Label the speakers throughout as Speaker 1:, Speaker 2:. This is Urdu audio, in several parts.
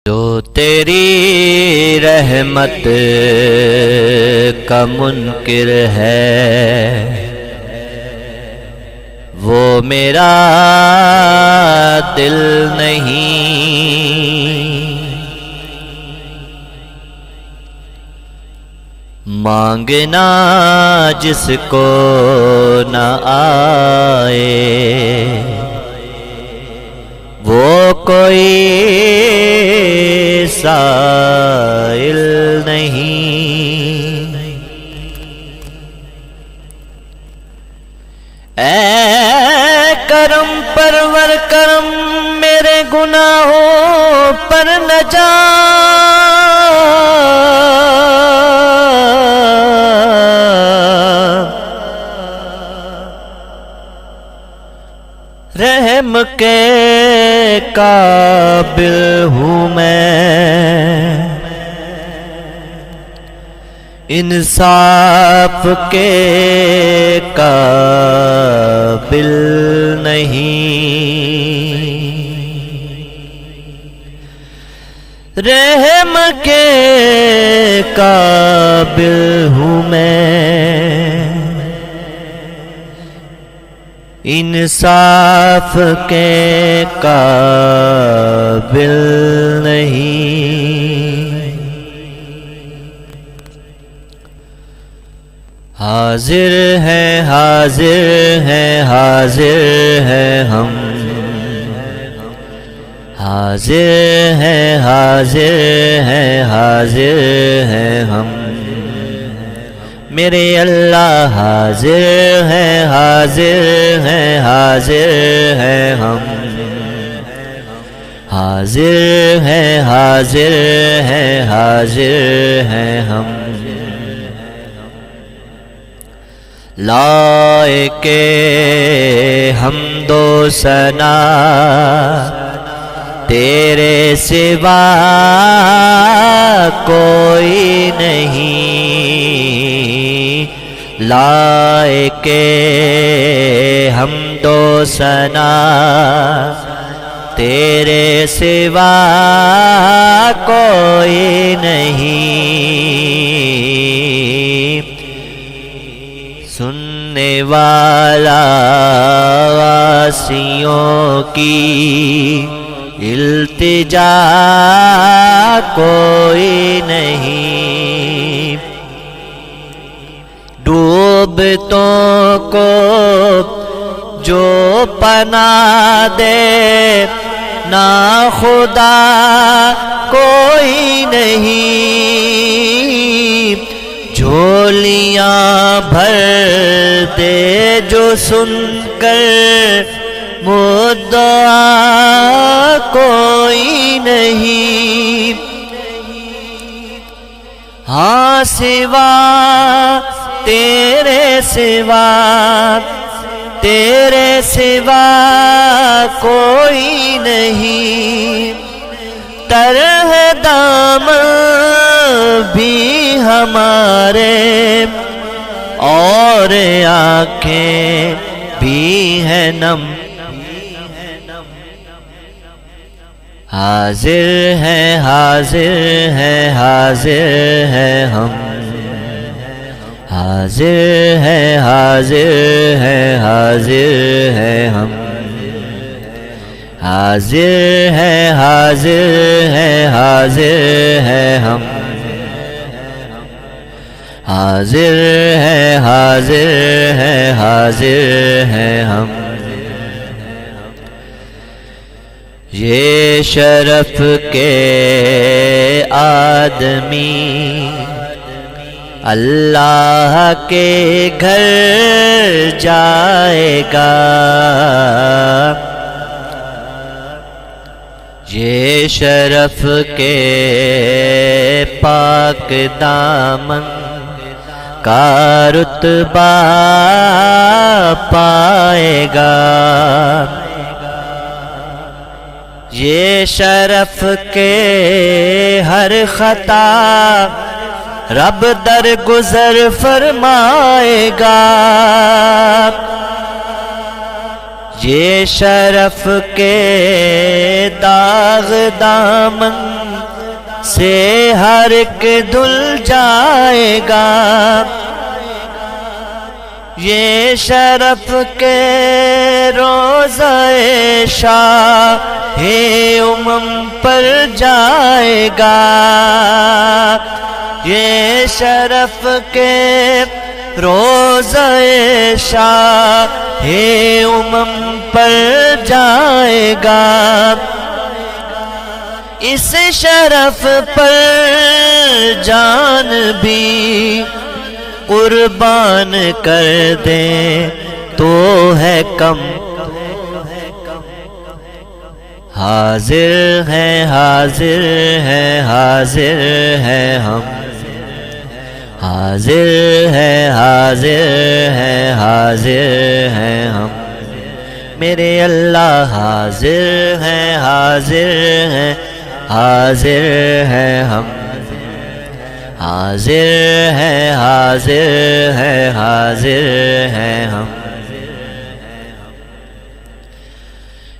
Speaker 1: جو تیری رحمت کا منکر ہے وہ میرا دل نہیں، مانگنا جس کو نہ آئے وہ کوئی سائل نہیں۔ اے کرم پرور کرم میرے گناہوں پر نہ جا، رحم کے قابل ہوں میں، انصاف کے قابل نہیں، رحم کے قابل ہوں میں، انصاف کے قابل نہیں۔ حاضر ہے حاضر ہے حاضر ہے ہم، حاضر ہے حاضر ہے حاضر ہے ہم، میرے اللہ حاضر ہے حاضر ہے حاضر ہے ہم، حاضر ہے حاضر ہے حاضر ہے ہم، لائق حمد و ثنا تیرے سوا کوئی نہیں، لائق حمد و ثنا تیرے سوا کوئی نہیں، سننے والا واسیوں کی التجا کوئی نہیں، ڈوبتوں کو جو پناہ دے نہ خدا کوئی نہیں، جھولیاں بھر دے جو سن کر مدعا کوئی نہیں، ہاں سوا تیرے سوا تیرے سوا کوئی نہیں، تر ہے دامن بھی ہمارے اور آنکھیں بھی ہیں نم، حاضر ہے حاضر ہے حاضر ہے ہم، حاضر ہے حاضر ہے حاضر ہے ہم، حاضر ہے حاضر ہے حاضر ہے ہم، حاضر ہے حاضر ہے حاضر ہے ہم، یہ شرف کے آدمی اللہ کے گھر جائے گا، یہ شرف کے پاک دامن کا رتبہ پائے گا، یہ شرف کے ہر خطا رب درگزر فرمائے گا، یہ شرف کے داغ دامن سے ہر ایک دھل جائے گا، یہ شرف کے روضہ شاہ امم پر جائے گا، یہ شرف کے روضہ شاہ امم پر جائے گا، اس شرف پر جان بھی قربان کر دیں تو ہے کم، حاضر ہیں حاضر ہیں حاضر ہیں ہم، حاضر ہیں حاضر ہیں حاضر ہیں ہم، میرے اللہ حاضر ہیں حاضر ہیں حاضر ہیں ہم، حاضر ہیں حاضر ہیں حاضر ہیں ہم،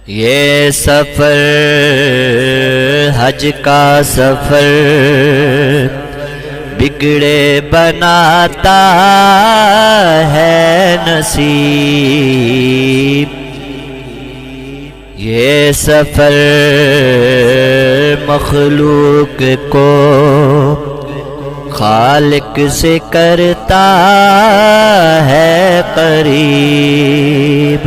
Speaker 1: یہ سفر حج کا سفر بگڑے بناتا ہے نصیب، یہ سفر مخلوق کو خالق سے کرتا ہے قریب،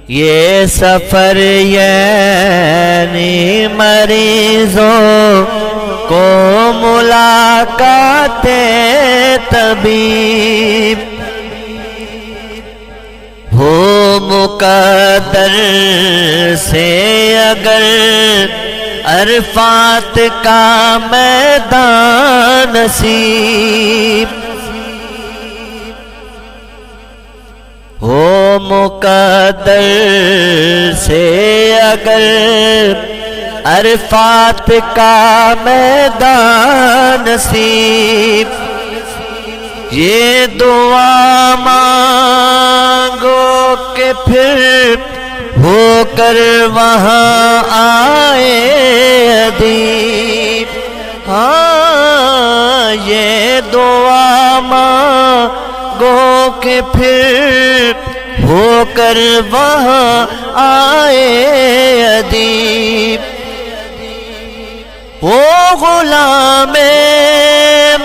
Speaker 1: یہ سفر یعنی مریضوں کو ملاقات طبیب، ہو مقدر سے اگر عرفات کا میدان نصیب، ہو مقدر سے اگر عرفات کا میدان نصیب، یہ دعا مانگو کہ پھر ہو کر وہاں آئے ادیب، ہاں یہ دعا مانگو کہ پھر ہو کر وہاں آئے ادیب، وہ غلام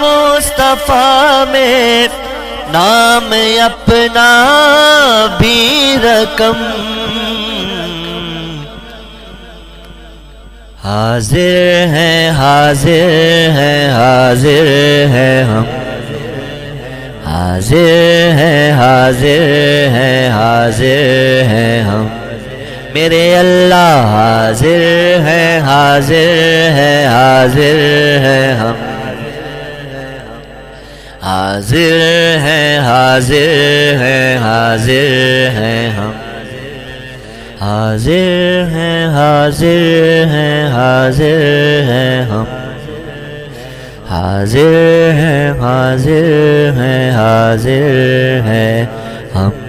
Speaker 1: مصطفیٰ میں نام اپنا بھی رقم، حاضر ہیں حاضر ہیں حاضر ہیں ہم، حاضر ہیں حاضر ہیں حاضر ہیں ہم، میرے اللہ حاضر ہیں حاضر ہیں حاضر ہیں ہم، حاضر ہیں حاضر ہیں حاضر ہیں ہم، حاضر ہیں حاضر ہیں حاضر ہیں ہم، حاضر ہیں حاضر ہیں حاضر ہیں ہم۔